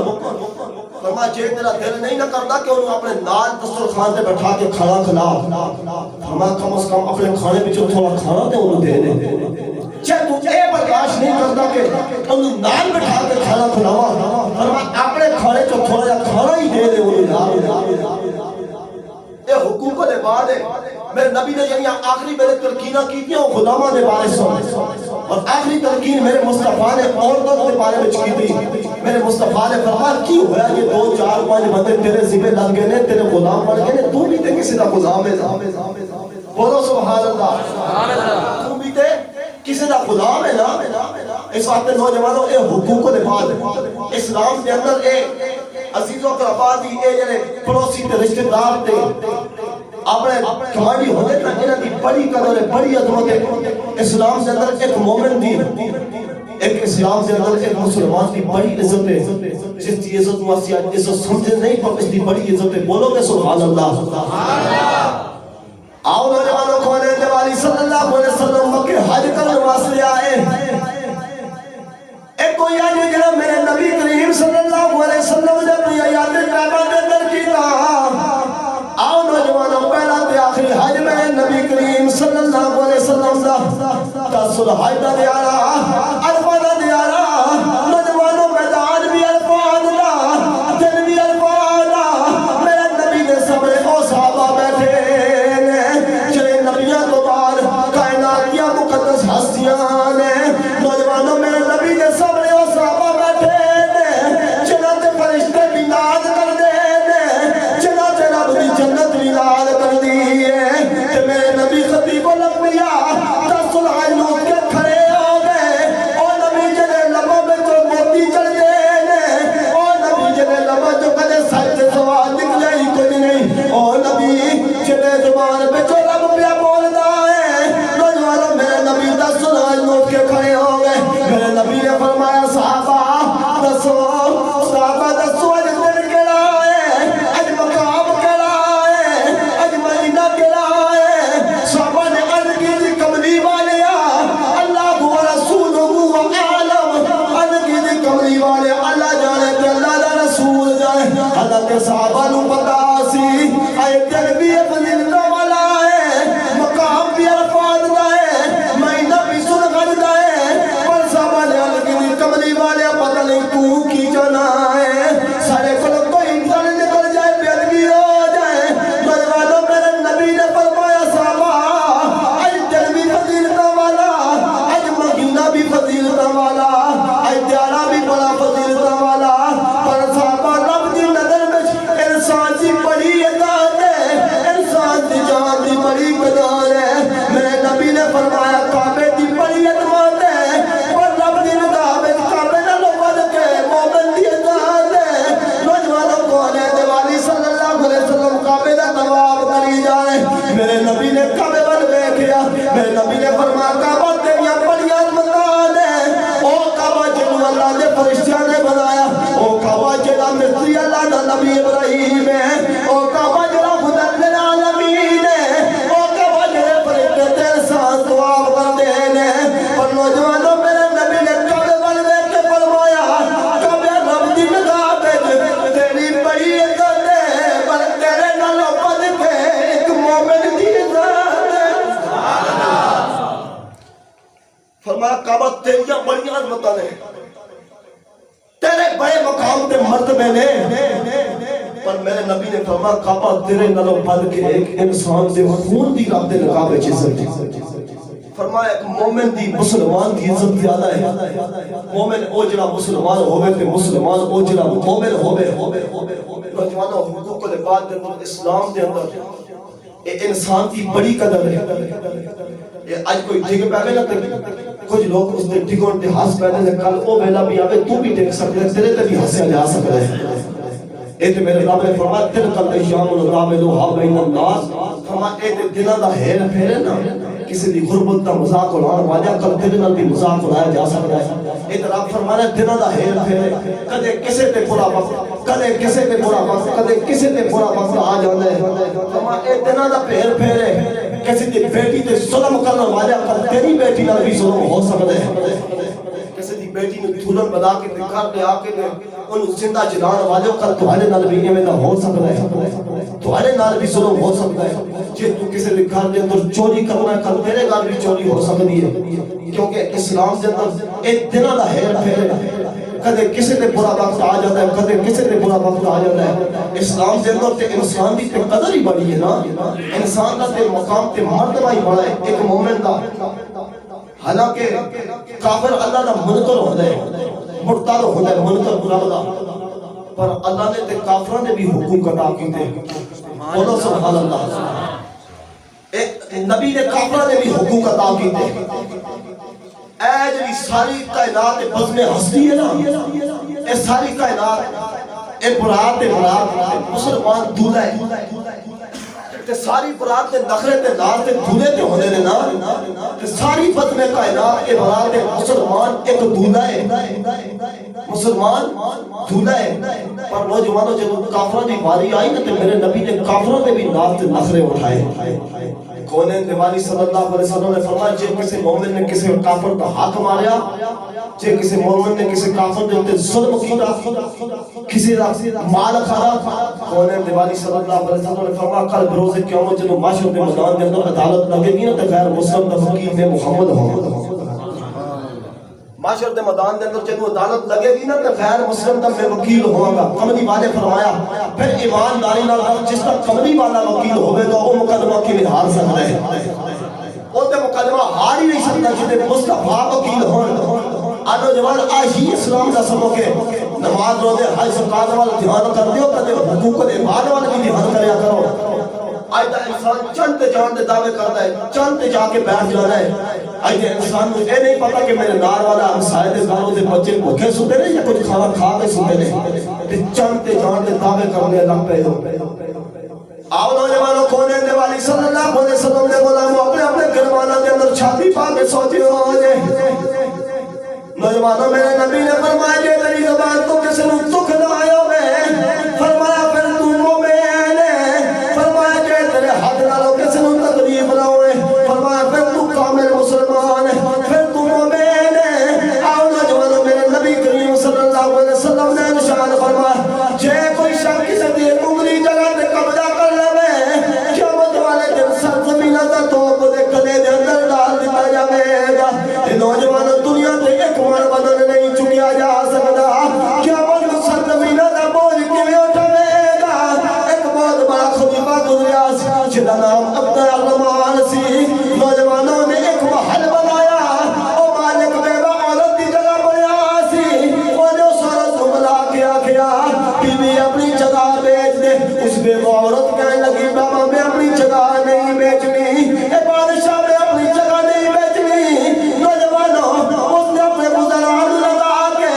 فرمایا جے تیرا دل نہیں نہ کرتا کہ انہوں اپنے نال دسترخوان تے بٹھا کے کھانا کھلا فرمایا کم از کم اپنے کھانے پہ جو تھوڑا کھانا تے انہوں دے دے. چاہے تو اے برداشت نہیں کرتا کہ انہوں نال بٹھا کے کھانا کھلاوا فرمایا اپنے کھانے جو تھوڑا جا کھانا ہی دے دے انہوں نال. اے حقوق دے بعد ہے. میرے نبی نے یعنی آخری میرے تلقینہ کی تھی وہ غلامہ دے بارے سن اور آخری تلقین میرے مصطفیٰ نے عورتوں کے بارے میں کی تھی. میرے مصطفیٰ نے فرمایا کی ہوا یہ 2 4 5 بندے تیرے ذمہ لگ گئے نے تیرے غلام بن گئے نے تو بھی تے کسی دا غلام ہے. بولو سبحان اللہ. تو بھی تے کسی دا غلام ہے نا. اس وقت نوجوانوں اے حقوق دے بعد اسلام کے اندر اے عزیزوں اقربا دی اے جڑے پڑوسی تے رشتہ دار تے اپنے کھاڑی ہوتے نا انہاں دی بڑی قدر ہے بڑی عظمت ہے. اسلام کے اندر ایک مومن دی ایک اسلام کے اندر ایک مسلمان کی بڑی عزت ہے جس کی عزت واسطے عزت سمجھے نہیں پر اس کی بڑی عزت ہے. بولو گے سبحان اللہ. آؤ نوجوانوں کو نبی صلی اللہ علیہ وسلم مکہ حج کرنے واسطے آئے. ایک کوئی آجے جنہا میرے نبی کریم صلی اللہ علیہ وسلم نے اپنی آیات کعبہ دے در کیتا. آؤ نوجوانوں پہلا تے آخری حج میں نبی کریم صلی اللہ علیہ وسلم دا تاثر حج دا دیارا عرفہ دا دیارا. نوجوانوں میدان بھی عرفہ دا دن بھی عرفہ دا. میرے نبی نے سبرے او صحابہ بیٹھے چلے نبیاں تو بعد کائنات یا مقدس ہستیاں نے. نوجوانوں میرے نبی نے سبرے او صحابہ بیٹھے جنت فرشتے بھی ناز کر دے جنت رب دی جنت بھی ناز کر دی. میرے نبی خطیب الانبیاء تسل عینوت کے والے اللہ جانے تے اللہ دا رسول جانے حضرت صحابہ نو پتا سی اے دل بھی فضیلت والا ہے مقام بھی عرفات دا ہے مہینہ بھی سلغت دا ہے پر صحابہ نے لگی کملی والے پتہ نہیں تو کی جانا ہے سارے کو کوئی انسان نکل جائے بیلگی ہو جائے نوجوانوں میرے نبی نے فرمایا صحابہ اے دل بھی فضیلت والا اے مہینہ بھی فضیلت والا اے دیارہ بھی بڑا فضیلت والا پر صحابہ رب دی نظر میں انسان دی بڑی عزت ہے انسان دی جان دی بڑی قدر ہے میرے نبی نے فرمایا کعبے دی بڑی عظمت ہے پر رب دی نگاہ میں کعبے نالوں ود کے مومن دی عزت ہے نوجوانوں کو نے دیوالی صلی اللہ علیہ وسلم کعبے دا طواف کری جائے میرے نبی نے کعبے ول دیکھیا میرے نبی نے فرمایا کعبہ تیریاں بڑی عظمتاں ہیں او کعبہ جنوں اللہ نے فرشتیاں نے بنایا او کعبہ جڑا مصری اللہ دا نبی ابراہیم ہے او کعبہ جڑا خدا للعالمین ہے او کعبہ جڑے فرشتے تے انسان طواف کردے نے پر نوجوانوں میرے نبی نے کعبے ول دیکھ کے فرمایا کعبے رب دی نگاہ وچ تیری بڑی عزت ہے پر تیرے نالوں ود کے ایک مومن دی عزت ہے فرمایا کعبہ تیریاں بڑی عظمتاں نے تیرے بڑے مقام تے مرتبے نے پر میرے نبی نے فرمایا کعبہ تیرے نالوں بد کے ایک انسان دے خون دی رب دے لگا وچ عزت فرمایا ایک مومن دی مسلمان دی عزت زیادہ ہے مومن او جڑا مسلمان ہوے تے مسلمان او جڑا مومن ہوے نوجوانوں حقوق العباد دے اندر اسلام دے اندر اے انسان دی بڑی قدر ہے اج کوئی ڈگ پے نا تے کچھ لوگ اس تے ڈگون تے ہنس پے نے کل او ویلا بھی آوے تو بھی ڈگ سکدا ہے تیرے تے بھی ہنسیا جا سکدا ہے اے تے میرے رب نے فرمایا تلک ایام نداولها بین الناس فرمایا اے تے دناں دا ہیر پھیرے نا کسی دی غربت دا مذاق اڑان واجا کل تیرے نال بھی مذاق اڑایا جا سکدا ہے اے تے رب فرمایا دناں دا ہیر پھیرے کدے کسے تے برا وقت کدے کسے تے برا وقت کدے کسے تے برا وقت آ جاندا ہے فرمایا اے دناں دا پھیر پھیرے کسی دی بیٹی تے ظلم کرنا واجا کل تیری بیٹی نال بھی ظلم ہو سکدا ہے کسی دی بیٹی نوں دھولن بنا کے تے گھر لے آ کے اونوں زندہ جلان والو کل تہاڈے نال بھی ایویں دا ہو سکدا ہے تہاڈے نال بھی ظلم ہو سکدا ہے جے تو کسی دے گھر دے اندر چوری کرنا کل تیرے گھر بھی چوری ہو سکدی ہے کیونکہ اسلام دے اندر اے دناں دا ہیر پھیر کدے کسی تے برا وقت آ جاتا ہے کدے کسی تے برا وقت آ جاتا ہے اسلام دے اندر تے انسان دی تے قدر ہی بڑی ہے نا انسان دا تے مقام تے مرتبہ ہی بڑا ہے ایک مومن دا حالانکہ کافر اللہ دا منکر ہوندا ہے مرتد ہوندا ہے منکر گناہ دا پر اللہ نے تے کافراں دے بھی حقوق عطا کیتے بولو سبحان اللہ نبی نے کافراں دے بھی حقوق عطا کیتے اے جی ساری کائنات بزم ہستی ہے نا اے ساری کائنات اے برات مسلمان دولہ ہے تے ساری برات تے نخرے تے نار تے دولے تے ہونے نے نا تے ساری بزم کائنات اے برات مسلمان ایک دولہ ہے مسلمان دولہ ہے پر نوجوانوں جب کافروں دی باری آئی نا تے میرے نبی نے کافروں تے بھی نار تے نخرے اٹھائے کونین دیوالی صلی اللہ علیہ وسلم نے فرمایا جے کسی مومن نے کسی کافر کا حق ماریا جے کسی مومن نے کسی کافر دے اوپر ظلم کیتا کسی دا مال کھایا کونین دیوالی صلی اللہ علیہ وسلم نے فرمایا کل بروز قیامت جب معاشر دے میدان دے اندر عدالت لگے گی نا تے غیر مسلم دا وکیل نے محمد ہو معاشر دے میدان دے اندر جب عدالت لگے گی نا تے غیر مسلم دا میں وکیل ہوگا کملی والے فرمایا پھر ایمانداری نال جس دا کملی والا وکیل ہوے گا وہ مقدمہ کیویں ہار سکدا ہے وہ تے مقدمہ ہار ہی نہیں سکدا جے مصطفی وکیل ہون آنو جوان آہی اسلام دا سبق ہے نماز روزے حج زکات وال دھیان کر دیو کدے حقوق دے بعد وال بھی دھیان کریا کرو آج دا انسان چند تے جان دے دعوے کردا ہے چند تے جا کے بیٹھ جانا ہے آج دے انسان کو اے نہیں پتا کہ میرے نار والا ہمسائے دے گھروں دے بچے بھوکے سوتے نے یا کچھ کھانا کھا کے سوتے نے تے چند تے جان دے دعوے کرنے لگ پے ہو آؤ نوجوانوں کونین دیوالی صلی اللہ علیہ وسلم نے غلاموں اپنے اپنے گھروانا دے اندر چھاتی پا کے سوچے ہو جائے نوجوانوں میرے نبی نے فرمایا جے تیری زبان تو کسی نے دکھ نہ آیا میں فرمایا پھر تو مومن ہے فرمایا جے تیرے ہاتھ نالوں کسی نے تکلیف نہ ہوئے فرمایا پھر تو کامل مسلمان ہے پھر تو مومن ہے آؤ نوجوانوں میرے نبی کریم صلی اللہ علیہ علیہ وسلم نے ارشاد فرمایا جے کوئی شخص کسی دی انگلی جگہ تے قبضہ کر لے قیامت والے دن سرزمین دا توپ دے کدے دے اندر ڈال دتا جاوے گا اے نوجوانوں دنیا تے ایک من بدن نہیں چکیا جا سکدا قیامت سرزمین دا بوجھ کیویں اٹھاوے گا ایک بہت بڑا خلیفہ گزریا سی جدا نام عبد الرحمن سی نوجوانوں نے ایک محل بنایا او مالک بیوہ عورت دی جگہ بنیا سی وہ جو سارا بلا کے آکھیا بی بی اپنی جگہ بیچ دے اس بیوہ عورت کہنے لگی بابا میں اپنی جگہ نہیں بیچنی اے بادشاہ میں اپنی جگہ نہیں بیچنی نوجوانوں اس نے اپنے بزرگان لگا کے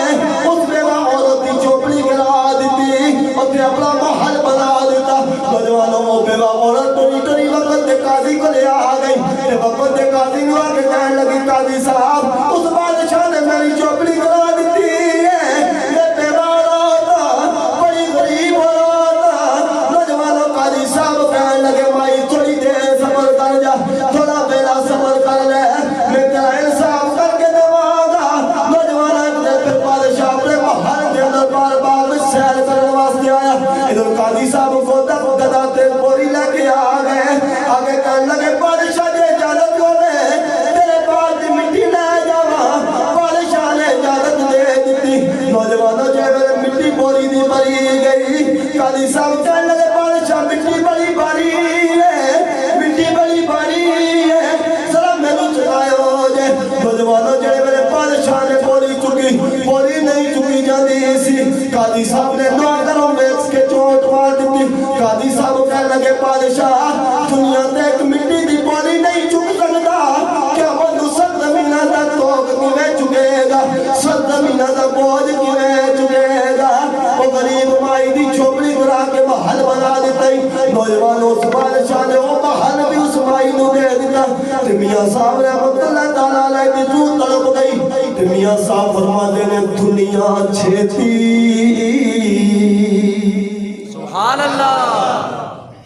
اس بیوہ عورت کی چوپڑی گرا دیتی اور پھر اپنا محل بنا دیتا نوجوانوں وہ بیوہ عورت ٹری وقت دے قاضی کو لے آ گئی تے وقت دے قاضی نے آ کے کہنے لگی قاضی صاحب اس بادشاہ نے میری چوپڑی گرا دیتی ہے یہ بیوہ عورت بڑی غریب عورت نوجوانوں قاضی صاحب کہنے لگے مائی تھوڑی دیر صبر کر جا تھوڑا بیلا صبر کر لے میں تیرا انصاف کر کے دوں گا نوجوانوں اپنے پھر بادشاہ اپنے محل کے اندر بار بار میں سیر کرنے واسطے آیا ادھر قاضی صاحب کو تک گدا تیل بوری لے کے آ گئے آگے کہنے لگے بادشاہ نے اجازت کو دے تیرے پاس دی مٹی لے جاواں بادشاہ نے اجازت دے دیتی نوجوانوں جو میرے مٹی بوری دی بھری گئی قاضی صاحب کہنے لگے بادشاہ مٹی بڑی بھاری ہے مٹی بڑی بھاری ہے ذرا میرے چلائے ہو جائے نوجوانوں جو میرے بادشاہ نے بوری نہیں چکی جاتی سی قاضی صاحب نے نوکروں میں اس کے چوٹ مار دیتی قاضی صاحب کہنے لگے بادشاہ دنیا تے ایک مٹی دی بوری نہیں چک سکتا کیا وہ سرزمینہ دا توق کیویں چکے گا سرزمینہ دا بوجھ کیویں چکے گا وہ غریب مائی دی چھوپڑی کرا کے محل بنا دیتا ہی نوجوانوں اس بادشاہ نے وہ محل بھی اس مائی نو دے دیتا تے میاں صاحب رحمت اللہ تعالیٰ علیہ دی روح تڑپ گئی تے میاں صاحب فرما دینے دنیا چھیتی سبحان اللہ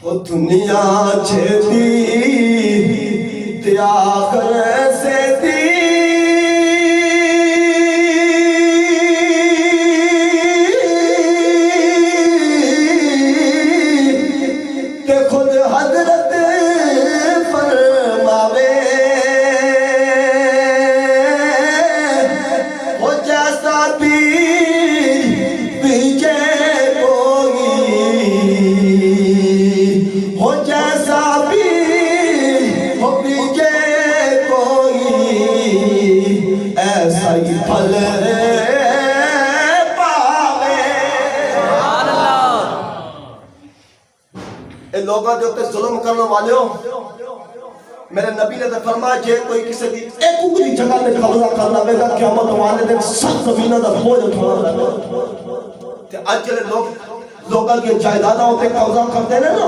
وہ دنیا چھیتی تے آخر سیتی تے خود حضرت فرماوے وہ جیسا تیر پیچھے ہو جیسا بھی ہو پیچھے کوئی ایسا ہی پھل پاوے سبحان اللہ اے لوگوں جو تے ظلم کرنے والے ہو میرے نبی نے فرمایا جے کوئی کسی دی ایک انگلی جگہ تے قبضہ کرنا وے گا قیامت والے دن سب زمینہ دا بوجھ اٹھانا تے اجلے لوگاں کی جائیداداں تے قبضہ کرتے ہیں نا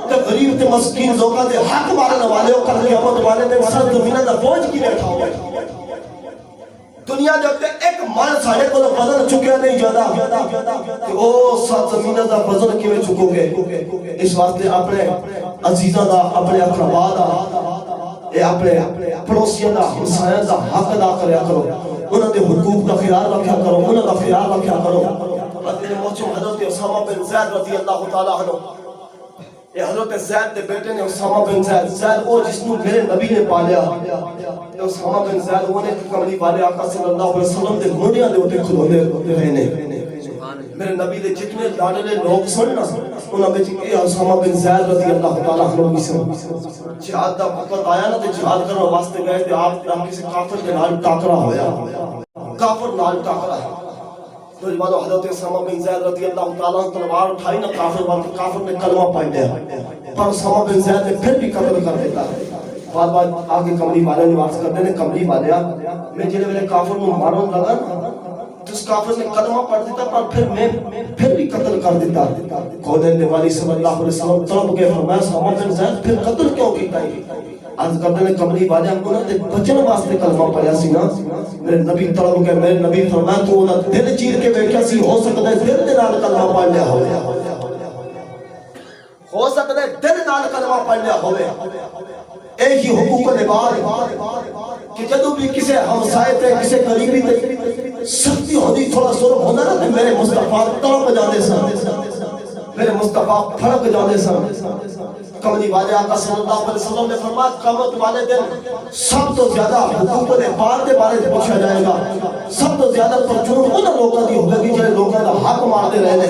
تے غریب تے مسکین لوگاں دے حق مارنے والے ہو کر قیامت والے دن سب زمینہ دا بوجھ کی بیٹھا ہوئے دنیا جب تے ایک من ساڑے کو وزن چکیا نہیں جاتا کہ او سب زمینہ دا وزن کیویں چکو گے اس واسطے اپنے عزیزاں دا اپنے اقرباء دا اے اپنے پڑوسیاں دا ہمسایاں دا حق ادا کریا کرو انہاں دے حقوق دا خیال رکھیا کرو انہاں دا خیال رکھیا کرو حضرت اسامہ بن زید رضی اللہ تعالیٰ عنہ یہ حضرت زید دے بیٹے نے اسامہ بن زید او جس نے میرے نبی نے پالیا اسامہ بن زید وہ نے کملی والے آقا صلی اللہ علیہ وسلم دے گھوڑیاں دے ہوتے کھلونے رہے نے میرے نبی دے جتنے لاڈلے لوگ سننا انہاں وچ اے اسامہ بن زید رضی اللہ تعالیٰ عنہ بھی سن جہاد دا وقت آیا نا تے جہاد کرنے واسطے گئے تے آپ کسی کافر دے نال ٹاکرا ہویا کافر نال ٹاکرا ہے نوجوانوں حضرت اسامہ بن زید رضی اللہ تعالیٰ عنہ تلوار اٹھائی نا کافر نے کلمہ پڑھ لیا پر اسامہ بن زید نے پھر بھی قتل کر دیتا بعد بعد آگے کمری والے نے عرض کرتے ہیں کمری والے میں جلے میرے کافر کو مارون لگا تو اس کافر نے کلمہ پڑھ دیتا پر پھر بھی قتل کر دیتا خودین والی صلی اللہ علیہ وسلم طلب کے فرمایا اسامہ بن زید پھر قتل کیوں کیتا ہے عرض کرتے ہیں کمری والے ہم کو نا بچن واسطے کلمہ پڑھیا سی نا میرے نبی طلب کے میرے نبی فرمایا تو انہاں دل چیر کے بیٹھا سی ہو سکتا ہے دل دے نال کلمہ پڑھ لیا ہو سکتا ہے دل نال کلمہ پڑھ لیا ہوئے ایک ہی حقوق نبھا کہ جدو بھی کسے ہمسائے تے کسے قریبی تے سختی ہوتی تھوڑا ظلم ہونا نا کہ میرے مصطفیٰ تڑپ جانے سن میرے مصطفیٰ پھڑک جانے سن کملی والے آقا صلی اللہ علیہ وسلم نے فرمایا قیامت والے دن سب تو زیادہ حقوق بات کے بارے میں پوچھا جائے گا سب تو زیادہ پرچون ان لوگوں کی ہوگا کہ جن لوگوں کا حق مارتے رہنے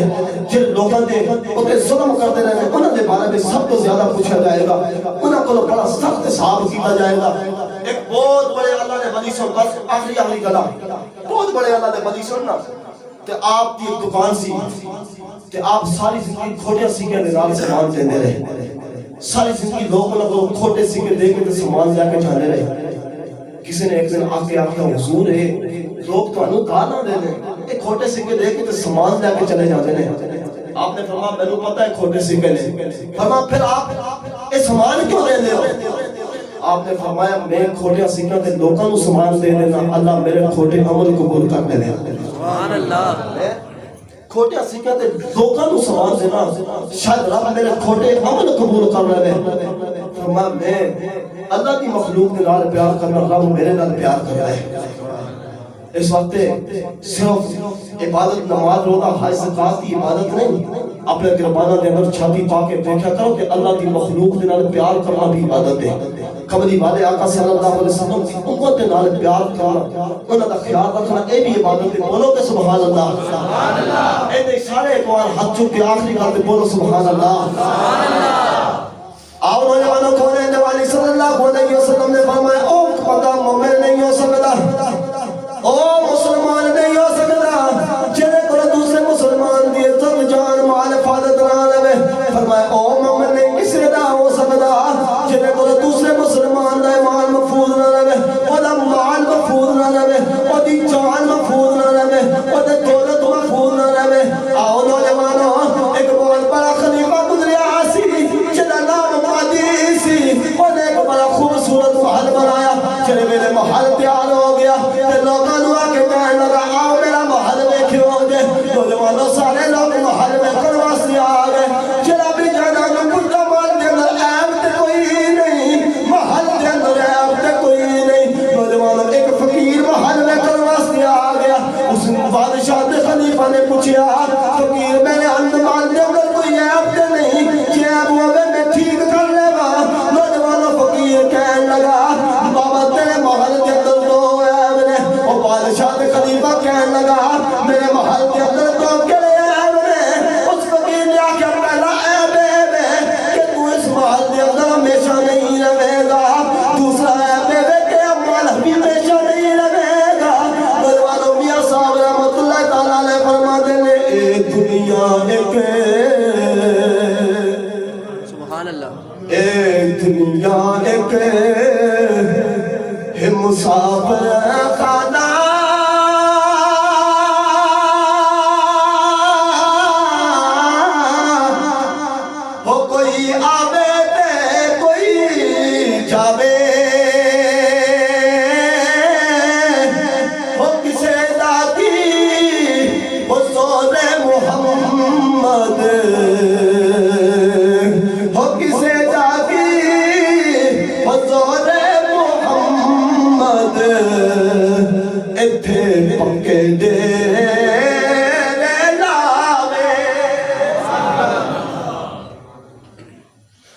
جن لوگوں نے انہیں ظلم کرتے رہنے انہوں نے بارے میں سب تو زیادہ پوچھا جائے گا انہوں کو بڑا سخت حساب کیا جائے گا ایک بہت بڑے اللہ نے بنی سن بس آخری گلا بہت بڑے اللہ نے بنی سن نا کہ آپ کی ایک دکان سی کہ آپ ساری زندگی کھوٹے سیکھے نظام سامان دینے رہے ساری زندگی لوگوں کو کھوٹے سیکھے دے کے سامان لے کے جانے رہے کسی نے ایک دن آ کے آخیا حضور ہے لوگ تو انہوں گانا دے لیں ایک کھوٹے سیکھے دے کے سامان لے کے چلے جاتے ہیں آپ نے فرمایا میں نے پتا ہے کھوٹے سیکھے لیں فرمایا پھر آپ یہ سامان کیوں دے لے ہو آپ نے فرمایا میں کھوٹے سیکھنا تھے لوگوں کو سامان دے دینا اللہ میرے کھوٹے عمل قبول کرنے دے سبحان اللہ کھوٹے سیکھنا تھے لوگوں کو سامان دینا شاید رب میرے کھوٹے عمل قبول کرنے دے فرمایا میں اللہ کی مخلوق کے نال پیار کرنا رب میرے نال پیار کر رہا ہے اس وقت صرف عبادت نماز روزہ حج زکات کی عبادت نہیں اپنے گربانہ دے اندر چھاتی پا کے دیکھا کرو کہ اللہ کی مخلوق کے نال پیار کرنا بھی عبادت ہے کملی والے آقا صلی اللہ علیہ وسلم کی امت کے نال پیار کرنا انہاں دا خیال رکھنا اے بھی عبادت ہے بولو کہ سبحان اللہ سبحان اللہ اے سارے اقوال ہاتھ چوک کے آخری بات بولو سبحان اللہ سبحان اللہ آؤ نوجوانوں کو نے والی صلی اللہ علیہ وسلم نے فرمایا او بندہ مومن نہیں ہو سکتا او مسلمان نہیں ہو سکتا جنہیں کو دوسرے مسلمان دیئے تم جان مال فادت نہ لے فرمایا او مومن نہیں کسی دا ہو سکتا جنہیں کو دوسرے مسلمان دا مال مفوض نہ لے او دا مال مفوض نہ لے او دی جان مفوض نہ لے او دا دولت مفوض نہ لے آؤ نوجوانوں ایک بہت بڑا خلیفہ گزریا سی جنہ نام مادی سی اور ایک بڑا خوبصورت محل بنایا چلے میرے محل تیار ہو گیا کہ لوگاں نوا کے کہنے لگا آؤ میرا محل میں کیوں گے نوجوانوں سارے لوگ محل میں کرواسی آ گئے چلا بھی جانا جو بڑھا مال کے اندر عیب تے کوئی نہیں محل کے اندر عیب تے کوئی نہیں نوجوانوں ایک فقیر محل میں کرواسی آ گیا اس بادشاہ نے خلیفہ نے پوچھا فقیر میں نے اندر مال کے اندر کوئی عیب تے نہیں کہ عیب ہوئے میں ٹھیک کر لے گا نوجوانوں فقیر کہنے لگا بابا تیرے محل کے اندر دو عیب نے اور بادشاہ نے خلیفہ کہنے لگا میرے محل کے اندر دو کلے عیب نے اس فقیر نے آکے پہلا عیب ہے کہ تو اس محل کے اندر ہمیشہ نہیں رہے گا دوسرا عیب ہے کہ محل بھی ہمیشہ نہیں رہے گا نوجوانوں میاں صاحب رحمت اللہ تعالیٰ علیہ فرماتے ہیں اے دنیا ایک سبحان اللہ اے دنیا ایک ہے مسافر خانہ ہو کوئی آوے تے کوئی جاوے ہو کسے داکی حضور محمد ہو کسے داکی حضور محمد اتھے پکے دے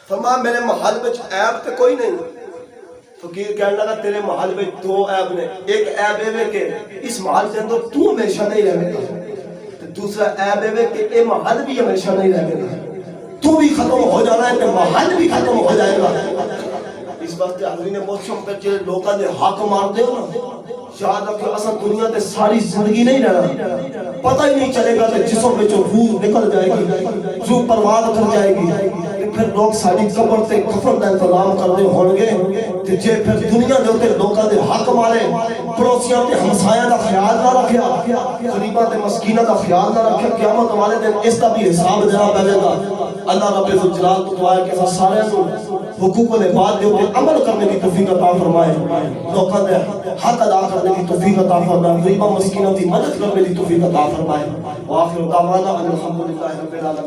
فرمایا میرے محل میں عیب تے کوئی نہیں فقیر کہنے لگا تیرے محل میں دو عیب نے ایک عیب ہے کہ اس محل کے اندر تو ہمیشہ نہیں رہے گا دوسرا عیب ہے کہ اے محل بھی ہمیشہ نہیں رہے گا تو بھی ختم ہو جانا ہے کہ محل بھی ختم ہو جائے گا اس وقت حضرین موسم پر جو لوگاں نے حق مار دے ہو نا یاد رکھو اصلا دنیا تے ساری زندگی نہیں رہنا پتہ ہی نہیں چلے گا کہ جسم میں جو روح نکل جائے گی روح پرواز کر جائے گی پھر لوگ ساری قبر تے کفن دا انتظام کرنے ہونگے تے جے پھر دنیا دے ہوتے لوگاں دے حق مارے پڑوسیاں تے ہمسایاں دا خیال نہ رکھیا غریباں تے مسکینہ دا خیال نہ رکھیا قیامت والے دن اس دا بھی حساب دینا پڑے گا اللہ رب الجلال تو دعا ہے کہ سارے کو حقوق العباد دے اوپر عمل کرنے کی توفیق عطا فرمائے لوگاں دے حق ادا کرنے کی توفیق عطا فرمائے غریباں مسکینوں کی مدد کرنے کی توفیق عطا فرمائے وآخر دعوانا الحمدللہ رب العالمین